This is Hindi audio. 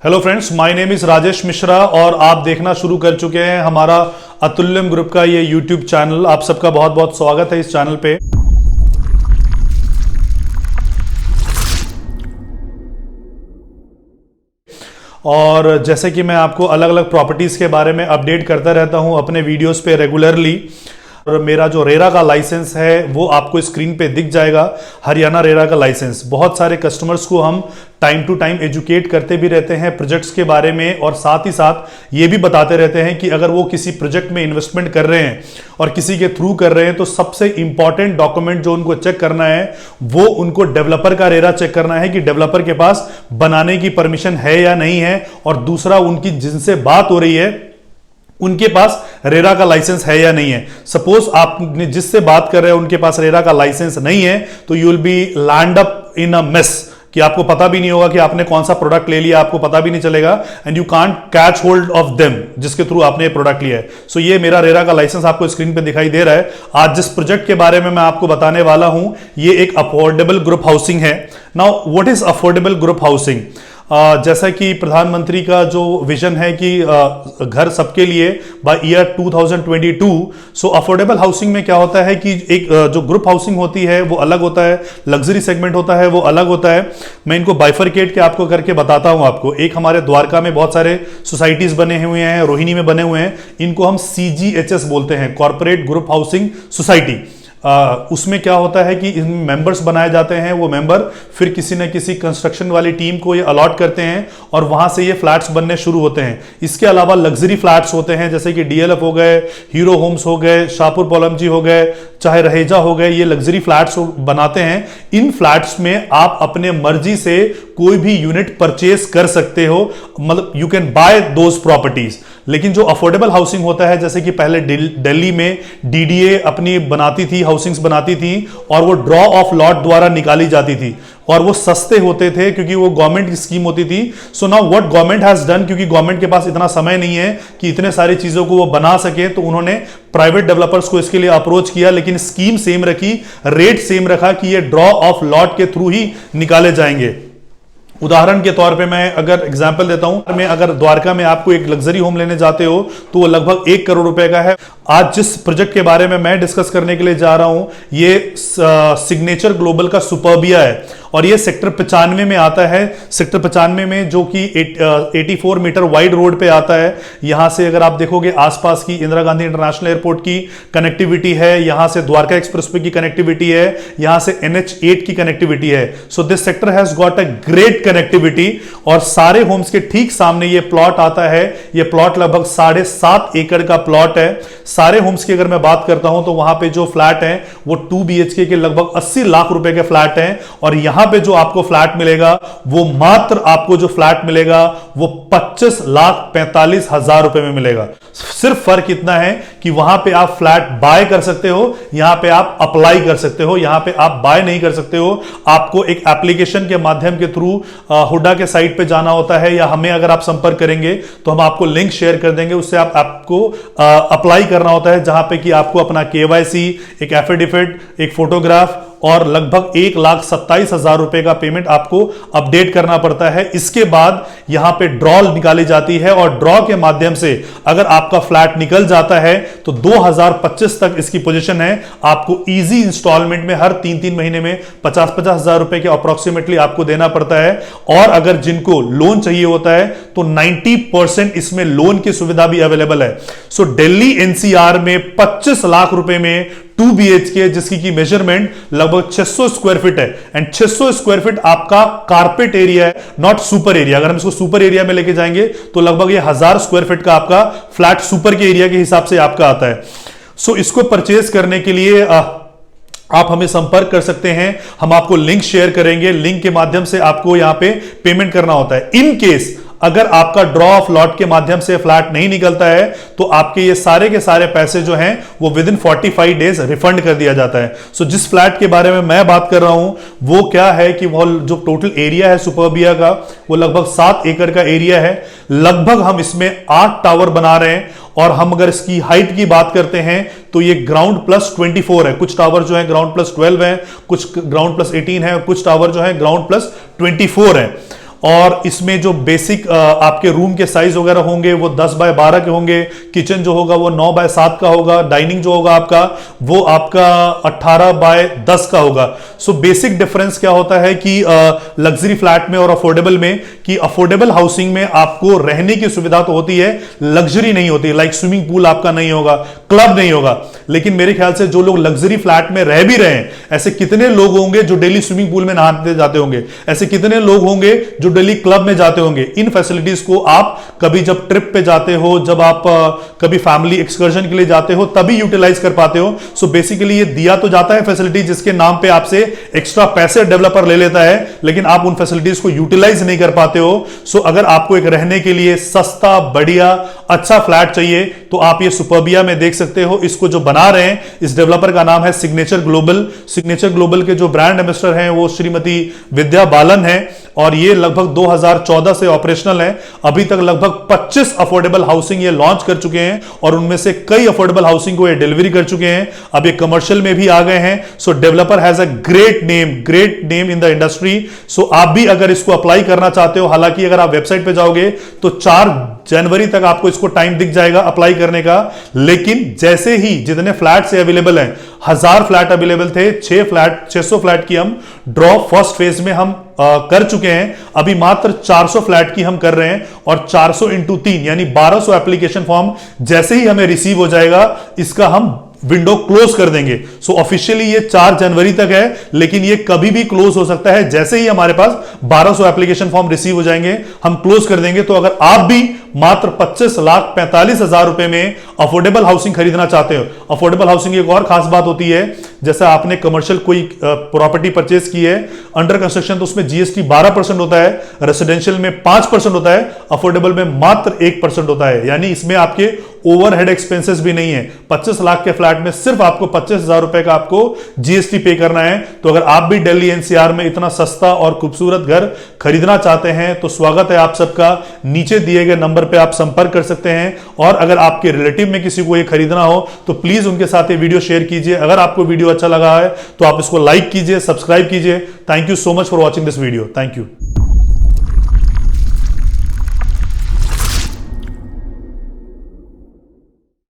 Hello friends, my name is Rajesh Mishra और आप देखना शुरू कर चुके हैं हमारा अतुल्यम ग्रुप का ये यूट्यूब चैनल। आप सबका बहुत बहुत स्वागत है इस चैनल पे। और जैसे कि मैं आपको अलग अलग प्रॉपर्टीज़ के बारे में अपडेट करता रहता हूं अपने वीडियोस पे रेगुलरली। और मेरा जो रेरा का लाइसेंस है वो आपको स्क्रीन पे दिख जाएगा, हरियाणा रेरा का लाइसेंस। बहुत सारे कस्टमर्स को हम टाइम टू टाइम एजुकेट करते भी रहते हैं प्रोजेक्ट्स के बारे में, और साथ ही साथ ये भी बताते रहते हैं कि अगर वो किसी प्रोजेक्ट में इन्वेस्टमेंट कर रहे हैं और किसी के थ्रू कर रहे हैं तो सबसे इंपॉर्टेंट डॉक्यूमेंट जो उनको चेक करना है वो उनको डेवलपर का रेरा चेक करना है कि डेवलपर के पास बनाने की परमिशन है या नहीं है, और दूसरा उनकी जिनसे बात हो रही है उनके पास रेरा का लाइसेंस है या नहीं है। सपोज आप जिससे बात कर रहे हैं उनके पास रेरा का लाइसेंस नहीं है तो you will be land up in a mess, कि आपको पता भी नहीं होगा कि आपने कौन सा प्रोडक्ट ले लिया, आपको पता भी नहीं चलेगा, and you can't catch hold of them जिसके थ्रू आपने ये प्रोडक्ट लिया है। सो ये मेरा रेरा का लाइसेंस आपको स्क्रीन पे दिखाई दे रहा है। आज जिस प्रोजेक्ट के बारे में मैं आपको बताने वाला हूं ये एक अफोर्डेबल ग्रुप हाउसिंग है। Now what is affordable group housing? जैसा कि प्रधानमंत्री का जो विजन है कि घर सबके लिए by year 2022, so affordable housing में क्या होता है कि एक जो ग्रुप हाउसिंग होती है वो अलग होता है, लग्जरी सेगमेंट होता है वो अलग होता है। मैं इनको बाइफरकेट के आपको करके बताता हूं आपको। एक हमारे द्वारका में बहुत सारे सोसाइटीज बने हुए हैं, रोहिणी में बने हुए हैं, इनको हम CGHS बोलते हैं, कॉर्पोरेट ग्रुप हाउसिंग सोसाइटी। उसमें क्या होता है कि इनमें मेंबर्स बनाए जाते हैं, वो मेंबर फिर किसी न किसी कंस्ट्रक्शन वाली टीम को ये अलॉट करते हैं और वहां से ये फ्लैट्स बनने शुरू होते हैं। इसके अलावा लग्जरी फ्लैट्स होते हैं जैसे कि DLF हो गए, हीरो होम्स हो गए, शाहपुर पॉलमजी हो गए, चाहे रहेजा हो गए, ये लग्जरी फ्लैट्स बनाते हैं। इन फ्लैट्स में आप अपने मर्जी से कोई भी यूनिट परचेस कर सकते हो, मतलब you can buy those properties. लेकिन जो अफोर्डेबल हाउसिंग होता है, जैसे कि पहले दिल्ली में DDA अपनी बनाती थी, हाउसिंग्स बनाती थी, और वो ड्रॉ ऑफ लॉट द्वारा निकाली जाती थी और वो सस्ते होते थे क्योंकि वो गवर्नमेंट की स्कीम होती थी। So now what government has done, क्योंकि गवर्नमेंट के पास इतना समय नहीं है कि इतने सारी चीजों को वो बना सके, तो उन्होंने प्राइवेट डेवलपर्स को इसके लिए अप्रोच किया, लेकिन स्कीम सेम रखी, रेट सेम रखा कि ये ड्रॉ ऑफ लॉट के थ्रू ही निकाले जाएंगे। उदाहरण के तौर पे मैं अगर एग्जांपल देता हूं, मैं अगर द्वारका में आपको एक लग्जरी होम लेने जाते हो तो वो लगभग 1 करोड़ रुपए का है। आज जिस प्रोजेक्ट के बारे में मैं डिस्कस करने के लिए जा रहा हूं ये सिग्नेचर ग्लोबल का सुपर्बिया है, और ये सेक्टर 95 में आता है। सेक्टर 95 में जो कि 84 मीटर वाइड रोड पे आता है। यहां से अगर आप देखोगे आसपास की इंदिरा गांधी इंटरनेशनल एयरपोर्ट की कनेक्टिविटी है, यहां से द्वारका एक्सप्रेसवे की कनेक्टिविटी है, यहां से NH8 की कनेक्टिविटी है। So this sector has got a great connectivity, और सारे होम्स के ठीक सामने ये प्लॉट आता है। ये प्लॉट लगभग 7.5 एकड़ का प्लॉट है। सारे होम्स की अगर मैं बात करता हूं तो वहां पे जो फ्लैट है वो 2 BHK के लगभग 80 लाख रुपए के फ्लैट हैं, और यहां पे जो आपको फ्लैट मिलेगा वो मात्र आपको जो फ्लैट मिलेगा वो 25,45,000 रुपए में मिलेगा। सिर्फ फर्क इतना है कि वहां पे आप फ्लैट बाय कर सकते हो, यहां पे आप अप्लाई कर सकते हो। यहां पे आप बाय नहीं कर सकते हो, आपको एक एप्लीकेशन के माध्यम के थ्रू हुडा के साइट पे जाना होता है, या हमें अगर आप संपर्क करेंगे तो हम आपको लिंक शेयर कर देंगे, उससे आपको अप्लाई करना होता है, जहां पे कि आपको अपना KYC, एक एफिडेविट, एक फोटोग्राफ और लगभग 1,27,000 रुपए का पेमेंट आपको अपडेट करना पड़ता है। इसके बाद यहां पे ड्रॉ निकाली जाती है, और ड्रॉ के माध्यम से अगर आपका फ्लैट निकल जाता है तो 2025 तक इसकी पोजीशन है। आपको इजी इंस्टॉलमेंट में हर 3-3 महीने में 50,000 रुपए के अप्रोक्सीमेटली आपको देना पड़ता है। और अगर जिनको लोन चाहिए होता है तो 90% इसमें लोन की सुविधा भी अवेलेबल है। सो दिल्ली NCR में 25 लाख रुपए में 2 BHK, जिसकी की मेजरमेंट लगभग 600 स्क्वायर फीट है, एंड 600 स्क्वायर फीट आपका कारपेट एरिया है, नॉट सुपर एरिया। अगर हम इसको सुपर एरिया में लेके जाएंगे तो लगभग ये 1000 स्क्वायर फीट का आपका फ्लैट सुपर के एरिया के हिसाब से आपका आता है। सो इसको परचेज करने के लिए आप हमें संपर्क कर सकते हैं, हम आपको लिंक शेयर करेंगे। लिंक के माध्यम से आपको यहां पे पेमेंट करना होता है। इन केस अगर आपका ड्रॉ ऑफ लॉट के माध्यम से फ्लैट नहीं निकलता है तो आपके ये सारे के सारे पैसे जो हैं वो विद इन 45 डेज रिफंड कर दिया जाता है। सो जिस फ्लैट के बारे में मैं बात कर रहा हूं वो क्या है कि वो जो टोटल एरिया है सुपरबिया का वो लगभग 7 एकड़ का एरिया है। लगभग हम इसमें 8 टावर बना रहे हैं, और हम अगर इसकी हाइट की बात करते हैं तो ये ग्राउंड प्लस 24 है। कुछ टावर जो है ग्राउंड प्लस 12 है, कुछ ग्राउंड प्लस 18 है, कुछ टावर जो है ग्राउंड प्लस 24 है। और इसमें जो बेसिक आपके रूम के साइज वगैरह होंगे वो 10 बाय 12 के होंगे, किचन जो होगा वो 9 बाय 7 का होगा, डाइनिंग जो होगा आपका वो आपका 18 बाय 10 का होगा। सो बेसिक डिफरेंस क्या होता है कि लग्जरी फ्लैट में और अफोर्डेबल में, कि अफोर्डेबल हाउसिंग में आपको रहने की सुविधा तो होती है, लग्जरी नहीं होती, लाइक स्विमिंग पूल आपका नहीं होगा, क्लब नहीं होगा। लेकिन मेरे ख्याल से जो लोग लग्जरी फ्लैट में रह भी रहे हैं, ऐसे कितने लोग होंगे जो डेली स्विमिंग पूल में नहाते जाते होंगे, ऐसे कितने लोग होंगे जो डेली क्लब में जाते होंगे। इन फैसिलिटीज को आप कभी जब ट्रिप पे जाते हो, जब आप कभी फैमिली एक्सकर्जन के लिए जाते हो, तभी यूटिलाइज कर पाते हो। सो बेसिकली ये दिया तो जाता है फैसिलिटी जिसके नाम पे आपसे एक्स्ट्रा पैसे डेवलपर ले लेता है, लेकिन आप उन फैसिलिटीज को यूटिलाइज नहीं कर पाते हो। सो अगर आपको एक रहने के लिए सस्ता, बढ़िया, अच्छा फ्लैट चाहिए तो आप ये सुपर्बिया में देख सकते हो। इसको जो बना रहे हैं, इस डेवलपर का नाम है सिग्नेचर ग्लोबल। सिग्नेचर ग्लोबल के जो ब्रांड एम्बेसडर हैं वो श्रीमती विद्या बालन है, और ये लगभग 2014 से ऑपरेशनल है। अभी तक लगभग 25 अफोर्डेबल हाउसिंग ये लॉन्च कर चुके हैं, और उनमें से कई अफोर्डेबल हाउसिंग को ये डिलीवरी कर चुके हैं। अब ये कमर्शियल में भी आ गए हैं। So developer has a great name in the industry. So आप भी अगर इसको अप्लाई करना चाहते हो, हालांकि अगर आप वेबसाइट पे जाओगे तो 4 जनवरी तक आपको इसको टाइम दिख जाएगा अप्लाई करने का। लेकिन जैसे ही जितने फ्लैट से अवेलेबल हैं, 1000 फ्लैट अवेलेबल थे, 600 फ्लैट की हम ड्रॉ फर्स्ट फेज में हम कर चुके हैं। अभी मात्र 400 फ्लैट की हम कर रहे हैं, और 400 इंटू 3 यानी 1200 एप्लीकेशन फॉर्म जैसे ही हमें रिसीव हो जाएगा, इसका हम विंडो क्लोज कर देंगे। सो ऑफिशियली ये 4 जनवरी तक है, लेकिन ये कभी भी क्लोज हो सकता है। जैसे ही हमारे पास 1200 एप्लीकेशन फॉर्म रिसीव हो जाएंगे, हम क्लोज कर देंगे। तो अगर आप भी मात्र 25,45,000 रुपए में अफोर्डेबल हाउसिंग खरीदना चाहते हो, अफोर्डेबल हाउसिंग की एक और खास बात होती है, जैसे आपने कमर्शियल कोई प्रॉपर्टी परचेज की है अंडर कंस्ट्रक्शन, तो उसमें जीएसटी 12% होता है, रेसिडेंशियल में 5% होता है, अफोर्डेबल में मात्र 1% होता है। यानी इसमें आपके ओवरहेड एक्सपेंसेस भी नहीं है। 25 लाख के फ्लैट में सिर्फ आपको 25,000 रुपए का आपको जीएसटी पे करना है। तो अगर आप भी दिल्ली एनसीआर में इतना सस्ता और खूबसूरत घर खरीदना चाहते हैं तो स्वागत है आप सबका। नीचे दिए गए नंबर पे आप संपर्क कर सकते हैं, और अगर आपके रिलेटिव में किसी को ये खरीदना हो तो प्लीज उनके साथ ये वीडियो शेयर कीजिए। अगर आपको वीडियो अच्छा लगा है तो आप इसको लाइक कीजिए, सब्सक्राइब कीजिए। Thank you so much for watching this video. Thank you.